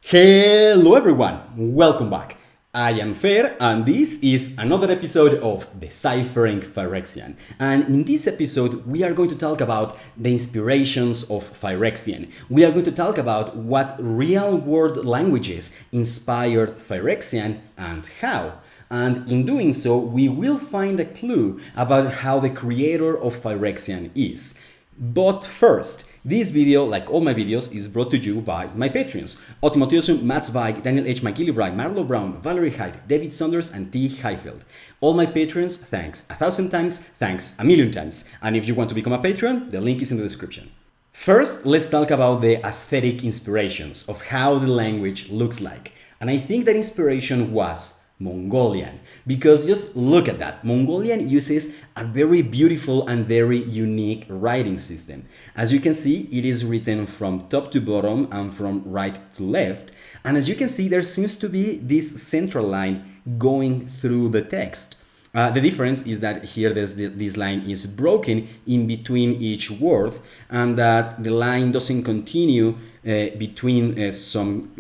Hello everyone, welcome back. I am Fer and this is another episode of Deciphering Phyrexian. And in this episode we are going to talk about the inspirations of Phyrexian. We are going to talk about what real-world languages inspired Phyrexian and how. And in doing so, we will find a clue about how the creator of Phyrexian is. But first, this video, like all my videos, is brought to you by my Patreons. Otto Mathieusen, Mats Weig, Daniel H. McGillivray, Marlo Brown, Valerie Hyde, David Saunders, and T. Highfield. All my Patreons, thanks 1,000 times, thanks a million times. And if you want to become a Patreon, the link is in the description. First, let's talk about the aesthetic inspirations of how the language looks like. And I think that inspiration was Mongolian, because just look at that. Mongolian uses a very beautiful and very unique writing system. As you can see, it is written from top to bottom and from right to left. And as you can see, there seems to be this central line going through the text. The difference is that here this line is broken in between each word, and that the line doesn't continue between some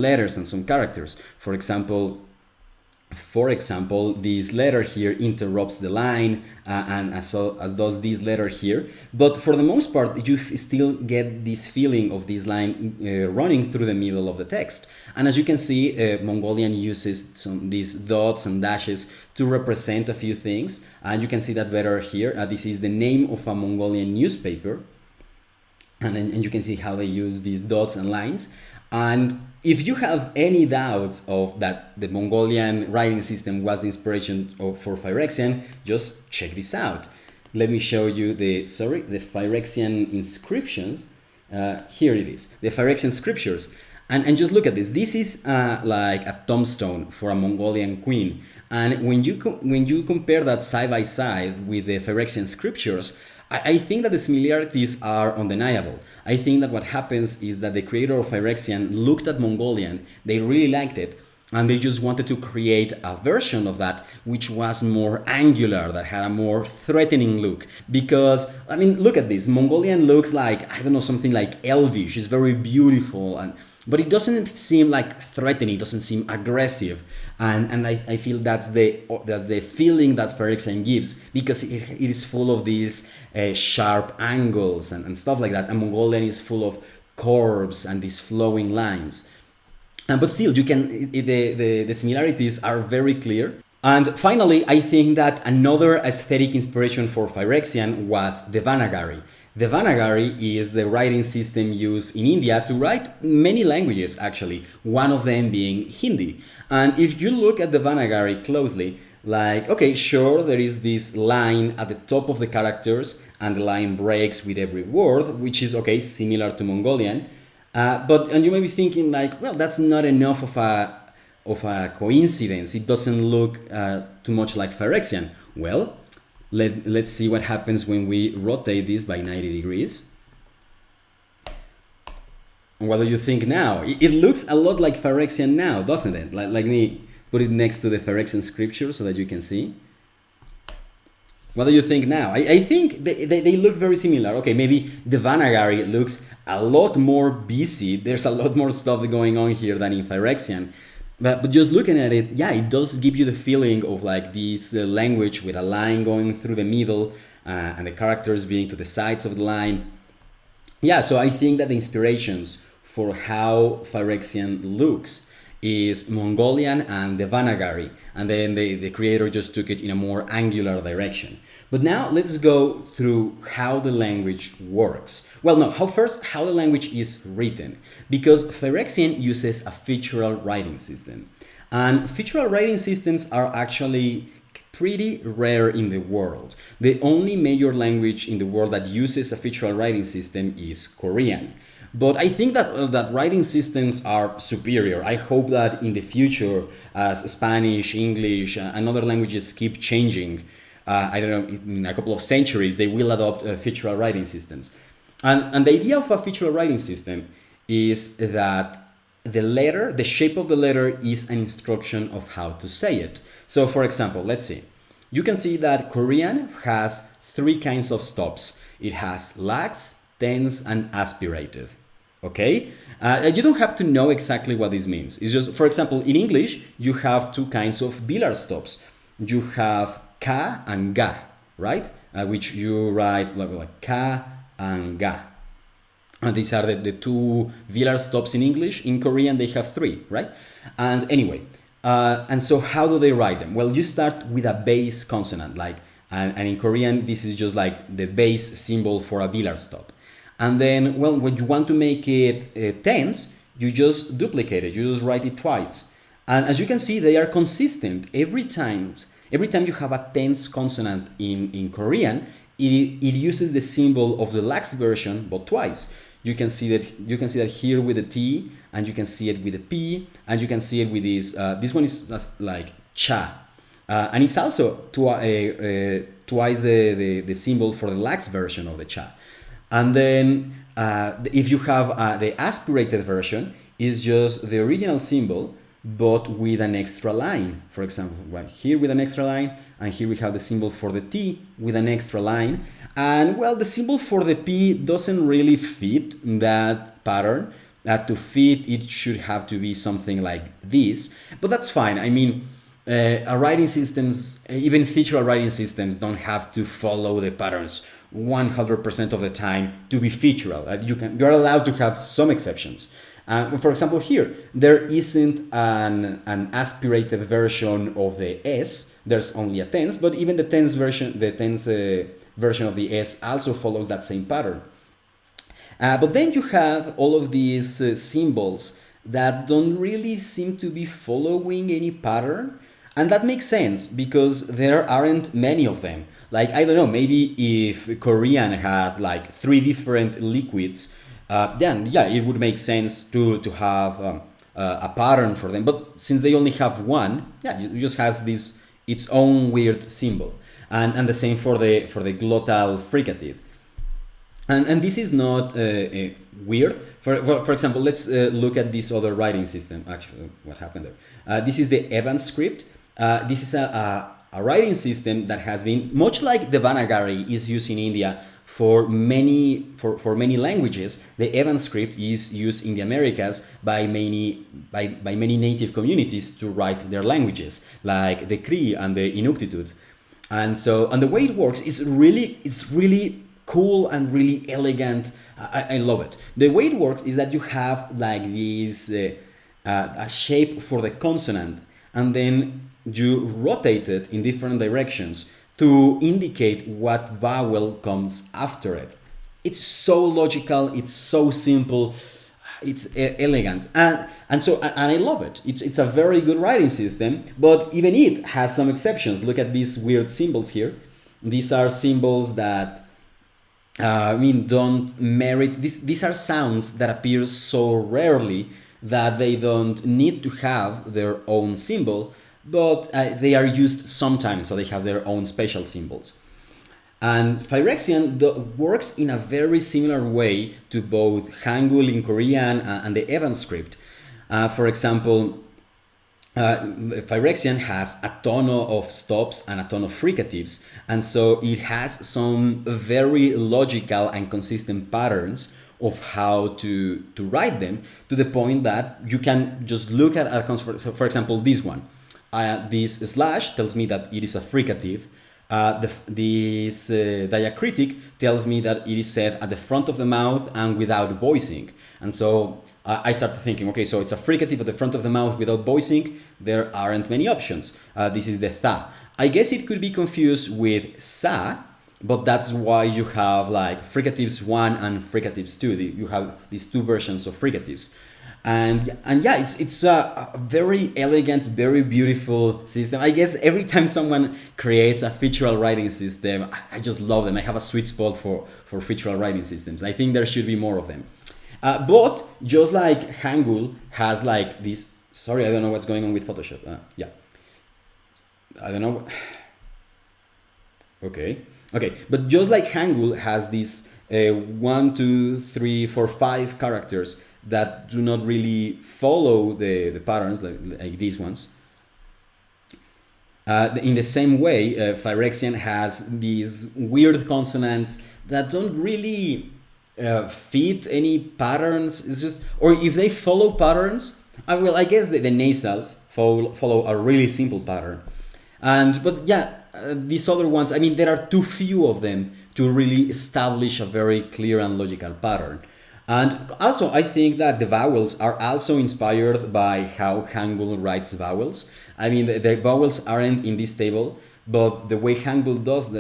letters and some characters. For example, this letter here interrupts the line, and as does this letter here. But for the most part, you still get this feeling of this line running through the middle of the text. And as you can see, Mongolian uses these dots and dashes to represent a few things. And you can see that better here. This is the name of a Mongolian newspaper. And you can see how they use these dots and lines. And if you have any doubts of that the Mongolian writing system was the inspiration for Phyrexian, just check this out. Let me show you the Phyrexian inscriptions. Here it is, the Phyrexian scriptures. And just look at this. This is like a tombstone for a Mongolian queen. And when you compare that side by side with the Phyrexian scriptures, I think that the similarities are undeniable. I think that what happens is that the creator of Phyrexian looked at Mongolian, they really liked it, and they just wanted to create a version of that which was more angular, that had a more threatening look. Because, I mean, look at this. Mongolian looks like, I don't know, something like elvish. It's very beautiful, but it doesn't seem like threatening, it doesn't seem aggressive. And I feel that's the feeling that Phyrexian gives, because it is full of these sharp angles and stuff like that. And Mongolian is full of curves and these flowing lines. But still, the similarities are very clear. And finally, I think that another aesthetic inspiration for Phyrexian was Devanagari. Devanagari is the writing system used in India to write many languages, actually, one of them being Hindi. And if you look at Devanagari closely, like, okay, sure, there is this line at the top of the characters, and the line breaks with every word, which is, okay, similar to Mongolian. And you may be thinking, like, well, that's not enough of a coincidence. It doesn't look too much like Phyrexian. Well, let's see what happens when we rotate this by 90 degrees. And what do you think now? It looks a lot like Phyrexian now, doesn't it? Let me put it next to the Phyrexian scripture so that you can see. What do you think now? I think they look very similar. Okay, maybe Devanagari looks a lot more busy. There's a lot more stuff going on here than in Phyrexian. But just looking at it, yeah, it does give you the feeling of like this language with a line going through the middle and the characters being to the sides of the line. Yeah, so I think that the inspirations for how Phyrexian looks is Mongolian and Devanagari, and then the creator just took it in a more angular direction. But now let's go through how the language works. Well, no, how the language is written, because Phyrexian uses a featural writing system. And featural writing systems are actually pretty rare in the world. The only major language in the world that uses a featural writing system is Korean. But I think that writing systems are superior. I hope that in the future, as Spanish, English, and other languages keep changing, I don't know, in a couple of centuries, they will adopt featural writing systems. And the idea of a featural writing system is that the shape of the letter is an instruction of how to say it. So for example, let's see. You can see that Korean has three kinds of stops. It has lax, tense, and aspirated. Okay? You don't have to know exactly what this means. It's just, for example, in English, you have two kinds of velar stops. You have ka and ga, right? Which you write like ka and ga. And these are the two velar stops in English. In Korean, they have three, right? And anyway, and so how do they write them? Well, you start with a base consonant, like, and in Korean, this is just like the base symbol for a velar stop. And then, well, when you want to make it tense, you just duplicate it. You just write it twice. And as you can see, they are consistent every time. Every time you have a tense consonant in Korean, it uses the symbol of the lax version, but twice. You can see that here with the T, and you can see it with the P, and you can see it with this. This one is like cha, and it's also twice the symbol for the lax version of the cha. And then if you have the aspirated version, is just the original symbol, but with an extra line. For example, right here with an extra line, and here we have the symbol for the T with an extra line. And well, the symbol for the P doesn't really fit that pattern. To fit, it should have to be something like this, but that's fine. I mean, writing systems, even featural writing systems, don't have to follow the patterns 100% of the time to be featural. You're allowed to have some exceptions. For example, here, there isn't an aspirated version of the S. There's only a tense, but even the tense version of the S also follows that same pattern. But then you have all of these symbols that don't really seem to be following any pattern. And that makes sense because there aren't many of them. Like, I don't know, maybe if Korean had like 3 different liquids, then yeah, it would make sense to have a pattern for them. But since they only have one, yeah, it just has this its own weird symbol. And the same for the glottal fricative. And this is not weird. For example, let's look at this other writing system. Actually, what happened there? This is the Evans script. This is a writing system that has been, much like Devanagari is used in India for many languages. The Evans script is used in the Americas by many native communities to write their languages, like the Cree and the Inuktitut. And the way it works is really cool and really elegant. I love it. The way it works is that you have like this a shape for the consonant, and then you rotate it in different directions to indicate what vowel comes after it. It's so logical, it's so simple, it's elegant, and I love it. It's a very good writing system, but even it has some exceptions. Look at these weird symbols here. These are symbols that don't merit. These are sounds that appear so rarely that they don't need to have their own symbol, but they are used sometimes, so they have their own special symbols. And Phyrexian works in a very similar way to both Hangul in Korean and the Evans script. For example, Phyrexian has a ton of stops and a ton of fricatives, and so it has some very logical and consistent patterns of how to write them, to the point that you can just look at a consonant. So for example, this one. This slash tells me that it is a fricative. This diacritic tells me that it is said at the front of the mouth and without voicing. And so I started thinking, okay, so it's a fricative at the front of the mouth without voicing. There aren't many options. This is the tha. I guess it could be confused with sa, but that's why you have like fricatives 1 and fricatives 2. You have these two versions of fricatives. And yeah, it's a very elegant, very beautiful system. I guess every time someone creates a featural writing system, I just love them. I have a sweet spot for featural writing systems. I think there should be more of them. But just like Hangul has like this, sorry, I don't know what's going on with Photoshop. Yeah, I don't know. Okay, but just like Hangul has these 1, 2, 3, 4, 5 characters that do not really follow the patterns like these ones. In the same way, Phyrexian has these weird consonants that don't really fit any patterns. It's just, or if they follow patterns, well, I guess the nasals follow a really simple pattern. But yeah, these other ones, I mean, there are too few of them to really establish a very clear and logical pattern. And also, I think that the vowels are also inspired by how Hangul writes vowels. I mean, the vowels aren't in this table, but the way Hangul does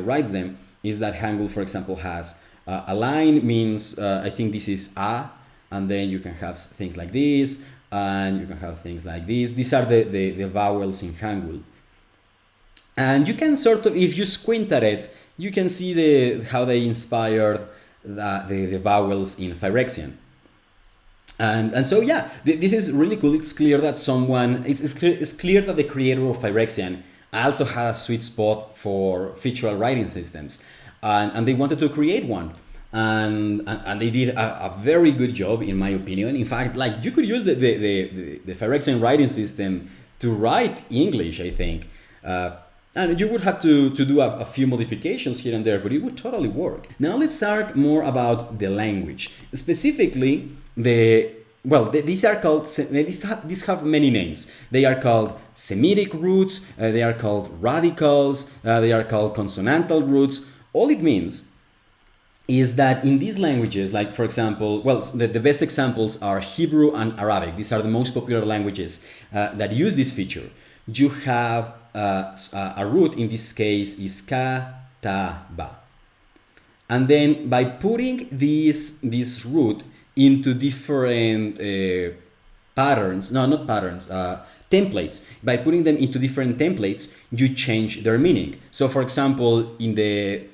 writes them is that Hangul, for example, has a line means, I think this is a, and then you can have things like this, and you can have things like this. These are the vowels in Hangul. And you can sort of, if you squint at it, you can see how they inspired the vowels in Phyrexian. And so yeah, this is really cool. It's clear that it's clear that the creator of Phyrexian also has a sweet spot for featural writing systems, and they wanted to create one. And they did a very good job, in my opinion. In fact, like, you could use the Phyrexian writing system to write English, I think. And you would have to do a few modifications here and there, but it would totally work. Now let's talk more about the language. Specifically, these are called, these have many names. They are called Semitic roots, they are called radicals, they are called consonantal roots. All it means is that in these languages, like for example, well, the best examples are Hebrew and Arabic. These are the most popular languages that use this feature. You have a root, in this case is kataba. And then by putting this root into different patterns, no, not patterns, templates, by putting them into different templates, you change their meaning. So for example, in the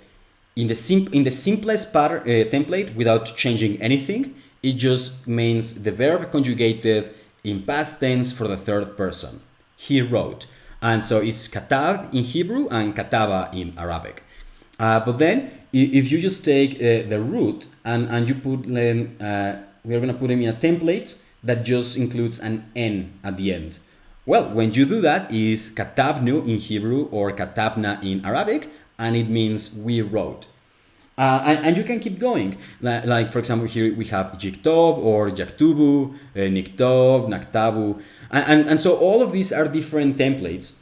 simplest pattern, template, without changing anything, it just means the verb conjugated in past tense for the third person. He wrote. And so it's katab in Hebrew and kataba in Arabic. But then if you just take the root and you put them, we're going to put them in a template that just includes an N at the end. Well, when you do that, is katabnu in Hebrew or katabna in Arabic, and it means we wrote. And you can keep going. Like for example, here we have jiktob or jaktubu, niktob, naktabu. And so all of these are different templates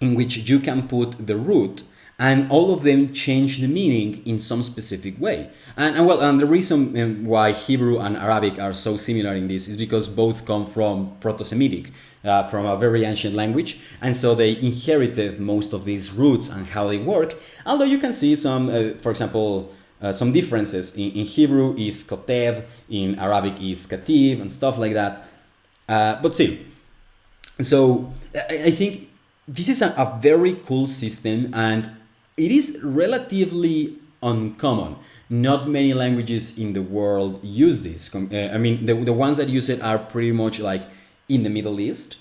in which you can put the root, and all of them change the meaning in some specific way. And the reason why Hebrew and Arabic are so similar in this is because both come from Proto-Semitic, from a very ancient language, and so they inherited most of these roots and how they work. Although you can see some, for example, some differences. In Hebrew is koteb, in Arabic is katib, and stuff like that. But still, so I think this is a very cool system, and it is relatively uncommon. Not many languages in the world use this. I mean, the ones that use it are pretty much like in the Middle East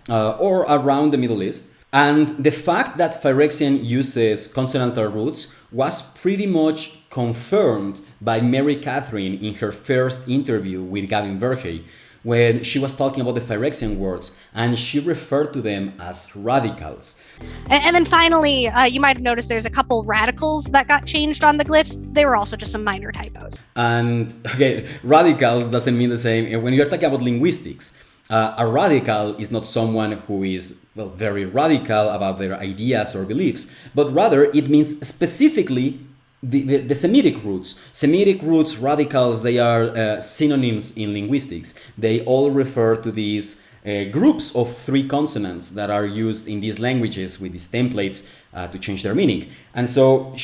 or around the Middle East. And the fact that Phyrexian uses consonantal roots was pretty much confirmed by Mary Catherine in her first interview with Gavin Verhey, when she was talking about the Phyrexian words, and she referred to them as radicals. And then finally, you might have noticed there's a couple radicals that got changed on the glyphs. They were also just some minor typos. And okay, radicals doesn't mean the same. When you're talking about linguistics, a radical is not someone who is, well, very radical about their ideas or beliefs, but rather it means specifically the Semitic roots. Semitic roots, radicals, they are synonyms in linguistics. They all refer to these groups of three consonants that are used in these languages with these templates to change their meaning. And so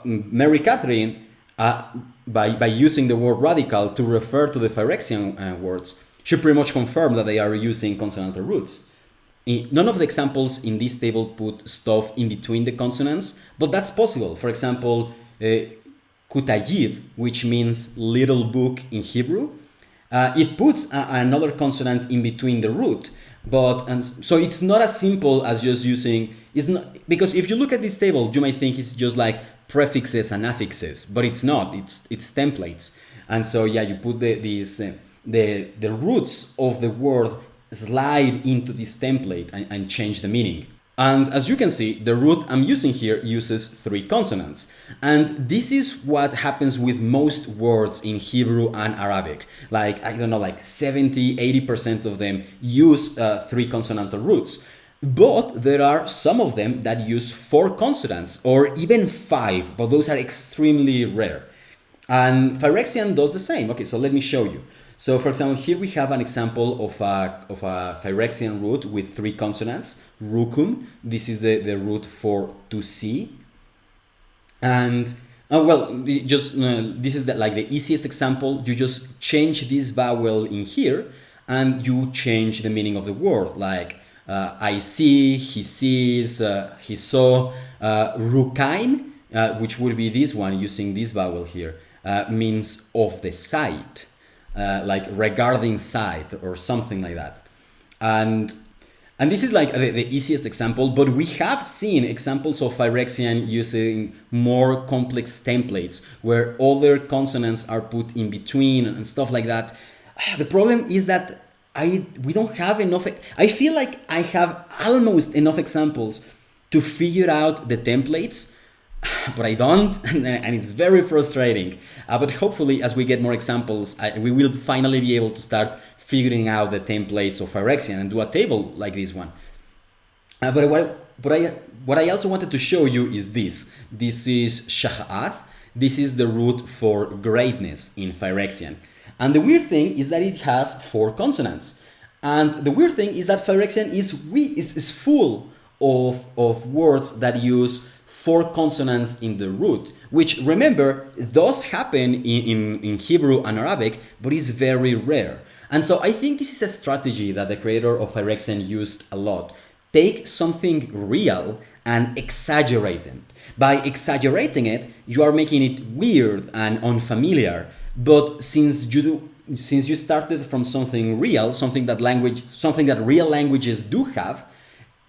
Mary Catherine, by using the word radical to refer to the Phyrexian words, she pretty much confirmed that they are using consonantal roots. None of the examples in this table put stuff in between the consonants, but that's possible. For example, kutayib, which means little book in Hebrew, it puts another consonant in between the root. So it's not as simple as just using, because if you look at this table, you might think it's just like prefixes and affixes, but it's not. It's templates. And so yeah, you put the roots of the word slide into this template and change the meaning. And as you can see, the root I'm using here uses 3 consonants. And this is what happens with most words in Hebrew and Arabic. Like, I don't know, like 70, 80% of them use 3 consonantal roots. But there are some of them that use 4 consonants or even 5, but those are extremely rare. And Phyrexian does the same. Okay, so let me show you. So for example, here we have an example of a Phyrexian root with 3 consonants, rukum. This is the root for to see. And this is like the easiest example. You just change this vowel in here and you change the meaning of the word. Like I see, he sees, he saw. Rukain, which would be this one using this vowel here, means of the sight. Like regarding sight or something like that. And this is like the easiest example, but we have seen examples of Phyrexian using more complex templates where other consonants are put in between and stuff like that. The problem is that we don't have enough. I feel like I have almost enough examples to figure out the templates, but I don't, and it's very frustrating. But hopefully, as we get more examples, we will finally be able to start figuring out the templates of Phyrexian and do a table like this one. But what I also wanted to show you is this. This is Shah'ath. This is the root for greatness in Phyrexian. And the weird thing is that it has 4 consonants. And the weird thing is that Phyrexian is full of words that use 4 consonants in the root, which, remember, does happen in Hebrew and Arabic, but is very rare. And so I think this is a strategy that the creator of Phyrexian used a lot. Take something real and exaggerate it. By exaggerating it, you are making it weird and unfamiliar. But since you started from something real, something that real languages do have,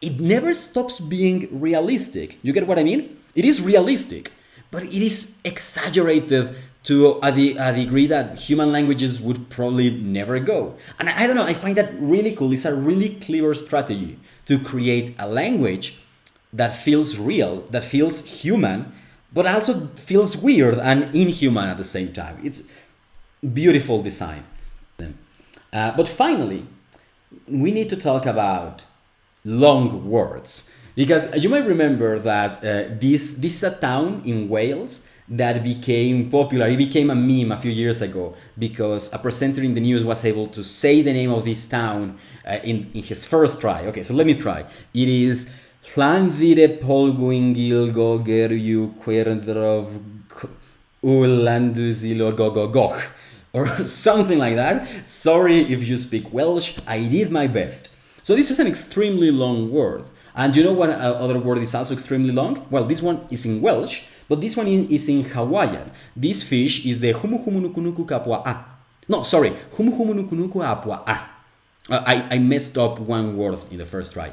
it never stops being realistic. You get what I mean? It is realistic, but it is exaggerated to a degree that human languages would probably never go. And I don't know, I find that really cool. It's a really clever strategy to create a language that feels real, that feels human, but also feels weird and inhuman at the same time. It's beautiful design. But finally, we need to talk about long words, because you might remember that this is a town in Wales that became popular. It became a meme a few years ago because a presenter in the news was able to say the name of this town in his first try. Okay, so let me try. It is Llanvire Polgwingil Gogeryu Querdrov Ulanduzilo Gogogoch, or something like that. Sorry if you speak Welsh, I did my best. So this is an extremely long word. And you know what other word is also extremely long? Well, this one is in Welsh, but this one is in Hawaiian. This fish is the Humuhumunukunuku Kapua'a. No, sorry, Humuhumunukunuku Apua'a. I messed up one word in the first try.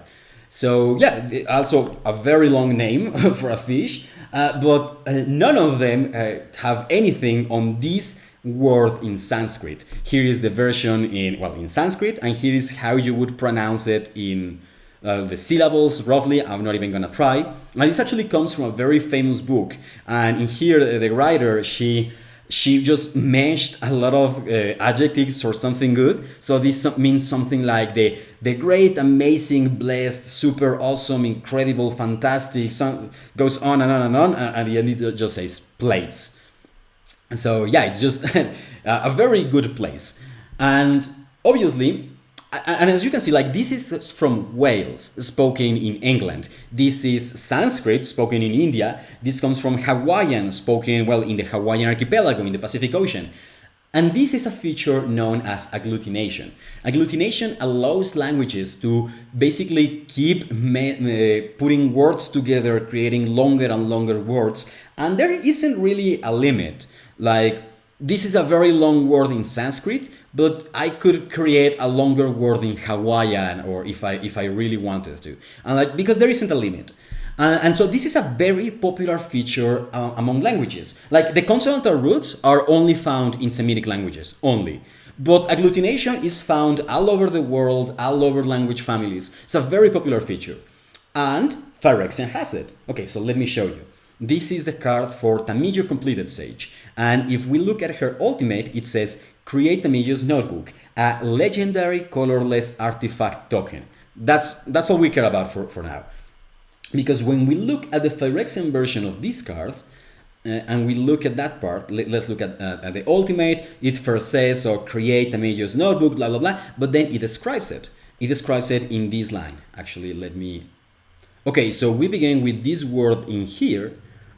So yeah, also a very long name for a fish, but none of them have anything on this word in Sanskrit. Here is the version in Sanskrit, and here is how you would pronounce it in the syllables roughly. I'm not even gonna try. And this actually comes from a very famous book, and in here the writer, she just meshed a lot of adjectives for something good. So this means something like the great, amazing, blessed, super, awesome, incredible, fantastic, goes on and on and on, and at the end it just says place. So yeah, it's just a very good place. And obviously, and as you can see, like this is from Wales, spoken in England. This is Sanskrit, spoken in India. This comes from Hawaiian, spoken, well, in the Hawaiian archipelago, in the Pacific Ocean. And this is a feature known as agglutination. Agglutination allows languages to basically keep putting words together, creating longer and longer words. And there isn't really a limit. Like, this is a very long word in Sanskrit, but I could create a longer word in Hawaiian, or if I really wanted to, and because there isn't a limit. And so this is a very popular feature among languages. Like, the consonantal roots are only found in Semitic languages, only. But agglutination is found all over the world, all over language families. It's a very popular feature. And Phyrexian has it. Okay, so let me show you. This is the card for Tamillo Completed Sage. And if we look at her ultimate, it says, create Tamillo's notebook, a legendary colorless artifact token. That's all we care about for now. Because when we look at the Phyrexian version of this card, and we look at that part, let's look at the ultimate, it first says, so create Tamillo's notebook, blah, blah, blah, but then it describes it. It describes it in this line. Actually, let me... Okay, so we begin with this word in here,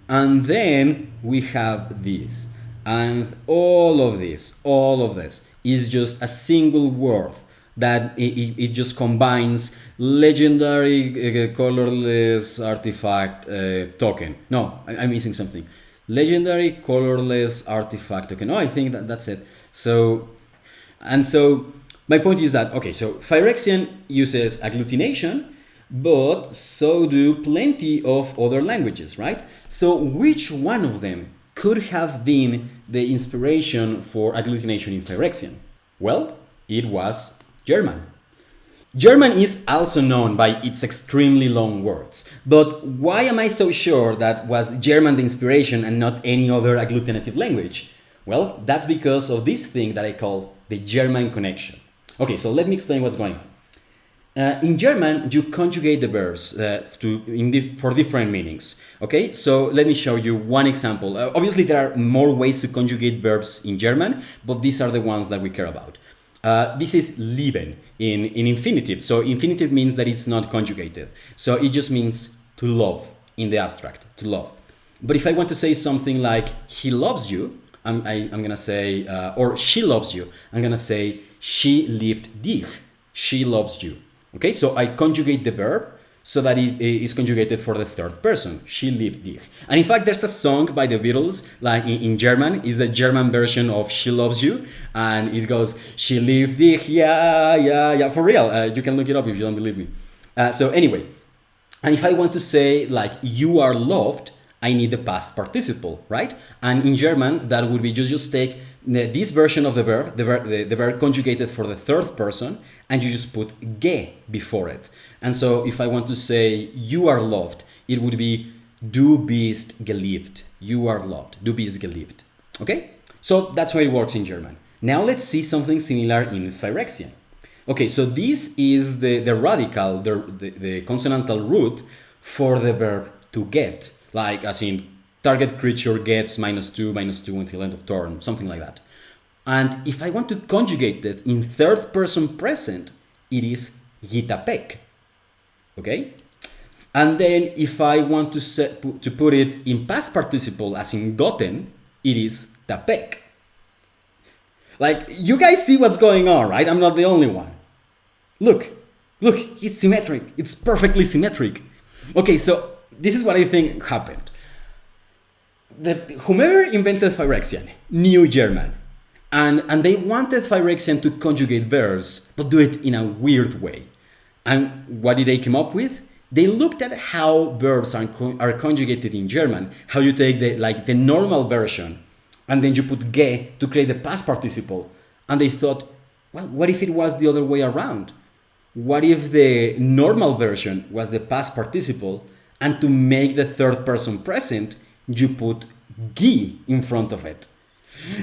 and then we have this. And all of this is just a single word that it just combines legendary colorless artifact token. No, I'm missing something. Legendary colorless artifact token. No, I think that's it. So my point is that, okay, so Phyrexian uses agglutination, but so do plenty of other languages, right? So which one of them could have been the inspiration for agglutination in Phyrexian? Well, it was German. German is also known by its extremely long words, but why am I so sure that was German the inspiration and not any other agglutinative language? Well, that's because of this thing that I call the German connection. Okay, so let me explain what's going on. In German, you conjugate the verbs for different meanings. Okay, so let me show you one example. Obviously, there are more ways to conjugate verbs in German, but these are the ones that we care about. This is lieben in infinitive. So infinitive means that it's not conjugated. So it just means to love in the abstract, to love. But if I want to say something like he loves you, I'm going to say, or she loves you, I'm going to say she liebt dich, she loves you. Okay, so I conjugate the verb so that it is conjugated for the third person. She liebt dich. And in fact, there's a song by the Beatles, like in German, is the German version of She Loves You. And it goes, she liebt dich, yeah, yeah, yeah. For real, you can look it up if you don't believe me. So anyway, and if I want to say like you are loved, I need the past participle, right? And in German, that would be just take this version of the verb conjugated for the third person, and you just put ge before it. And so if I want to say you are loved, it would be du bist geliebt. You are loved. Du bist geliebt. Okay? So that's how it works in German. Now let's see something similar in Phyrexian. Okay, so this is the radical, the consonantal root for the verb to get. Like as in target creature gets -2 until end of turn, something like that. And if I want to conjugate it in third person present, it is gitapek. Okay? And then if I want to put it in past participle as in gotten, it is tapek. Like, you guys see what's going on, right? I'm not the only one. Look, it's symmetric. It's perfectly symmetric. Okay, so this is what I think happened. Whomever invented Phyrexian knew German. And they wanted Phyrexian to conjugate verbs, but do it in a weird way. And what did they come up with? They looked at how verbs are conjugated in German, how you take the normal version, and then you put ge to create the past participle. And they thought, well, what if it was the other way around? What if the normal version was the past participle, and to make the third person present, you put gi in front of it?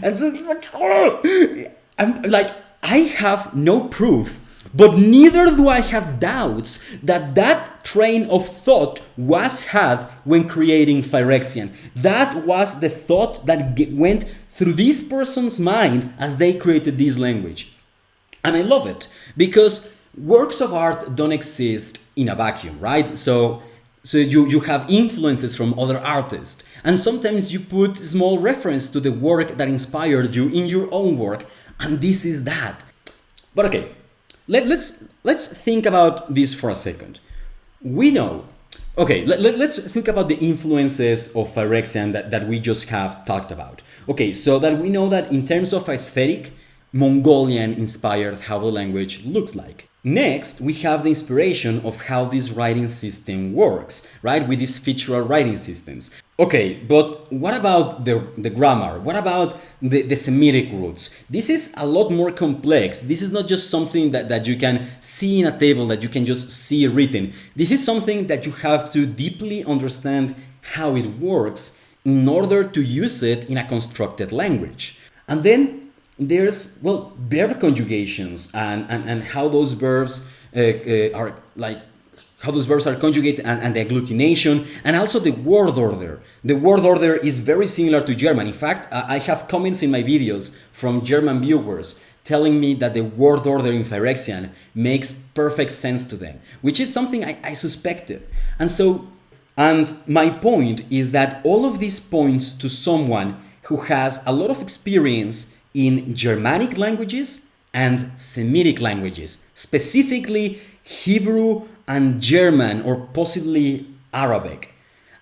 And so it's like, oh! I have no proof, but neither do I have doubts that train of thought was had when creating Phyrexian. That was the thought that went through this person's mind as they created this language. And I love it, because works of art don't exist in a vacuum, right? So you have influences from other artists, and sometimes you put small reference to the work that inspired you in your own work, and this is that. But okay, let's think about this for a second. We know, okay, let's think about the influences of Phyrexian that we just have talked about. Okay, so that we know that in terms of aesthetic, Mongolian inspired how the language looks like. Next, we have the inspiration of how this writing system works, right? With these featural writing systems. Okay, but what about the grammar? What about the Semitic roots? This is a lot more complex. This is not just something that you can see in a table, that you can just see written. This is something that you have to deeply understand how it works in order to use it in a constructed language. And then there's, well, verb conjugations and how those verbs are like how those verbs are conjugated and the agglutination, and also the word order. The word order is very similar to German. In fact, I have comments in my videos from German viewers telling me that the word order in Phyrexian makes perfect sense to them, which is something I suspected. And my point is that all of these points to someone who has a lot of experience in Germanic languages and Semitic languages, specifically Hebrew and German, or possibly Arabic.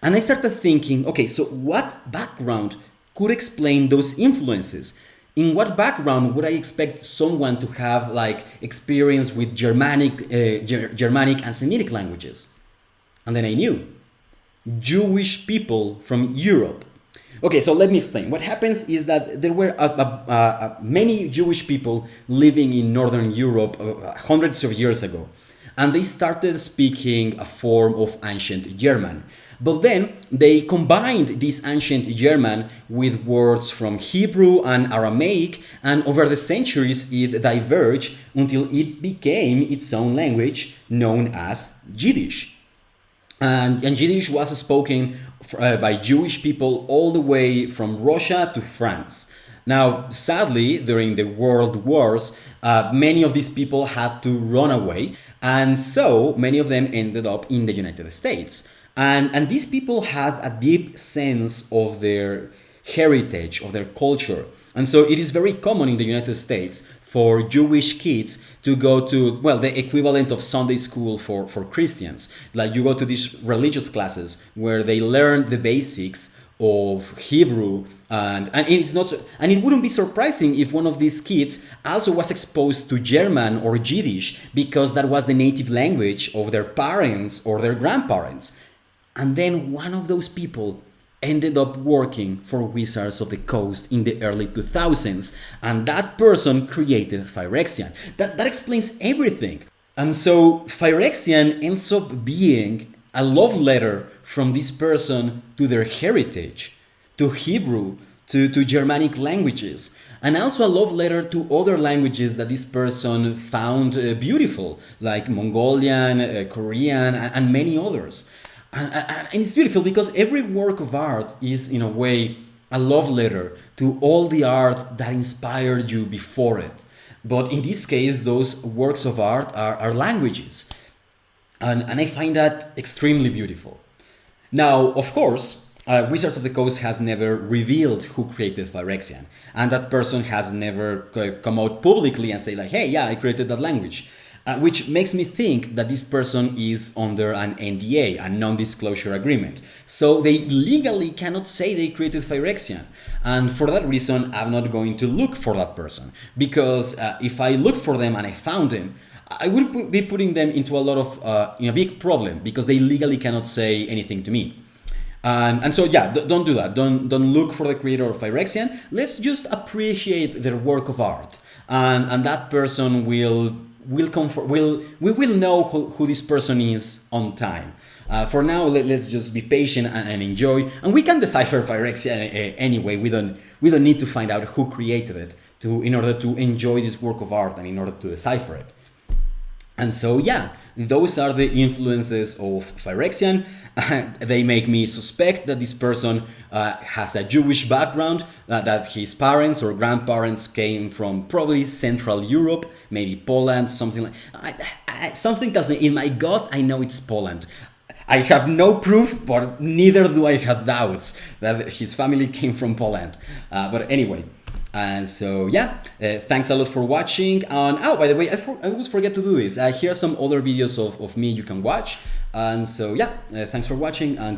And I started thinking, okay, so what background could explain those influences? In what background would I expect someone to have like experience with Germanic and Semitic languages? And then I knew Jewish people from Europe. Okay, so let me explain. What happens is that there were many Jewish people living in Northern Europe hundreds of years ago, and they started speaking a form of ancient German. But then they combined this ancient German with words from Hebrew and Aramaic, and over the centuries it diverged until it became its own language known as Yiddish. And Yiddish was spoken by Jewish people all the way from Russia to France. Now, sadly, during the world wars, many of these people had to run away, and so many of them ended up in the United States. And these people had a deep sense of their heritage, of their culture. And so it is very common in the United States for Jewish kids to go to, well, the equivalent of Sunday school for Christians. Like you go to these religious classes where they learn the basics of Hebrew, and it's not so, and it wouldn't be surprising if one of these kids also was exposed to German or Yiddish because that was the native language of their parents or their grandparents. And then one of those people ended up working for Wizards of the Coast in the early 2000s, and that person created Phyrexian. That explains everything. And so Phyrexian ends up being a love letter from this person to their heritage, to Hebrew, to Germanic languages, and also a love letter to other languages that this person found beautiful, like Mongolian, Korean, and many others. And it's beautiful because every work of art is, in a way, a love letter to all the art that inspired you before it. But in this case, those works of art are languages. And I find that extremely beautiful. Now, of course, Wizards of the Coast has never revealed who created Phyrexian. And that person has never come out publicly and say like, hey, yeah, I created that language. Which makes me think that this person is under an NDA, a non-disclosure agreement. So they legally cannot say they created Phyrexian. And for that reason, I'm not going to look for that person. Because if I looked for them and I found them, I would be putting them into a lot of, in a big problem, because they legally cannot say anything to me. And so yeah, don't do that. Don't look for the creator of Phyrexian. Let's just appreciate their work of art. And that person we will know who this person is on time. For now, let's just be patient and enjoy. And we can decipher Phyrexian anyway. We don't need to find out who created it in order to enjoy this work of art and in order to decipher it. And so yeah, those are the influences of Phyrexian. They make me suspect that this person has a Jewish background, that his parents or grandparents came from probably Central Europe, maybe Poland, something like something doesn't, in my gut, I know it's Poland. I have no proof, but neither do I have doubts that his family came from Poland. But anyway. And so yeah, thanks a lot for watching. And oh, by the way, I always forget to do this. Here are some other videos of me you can watch. And so yeah, thanks for watching and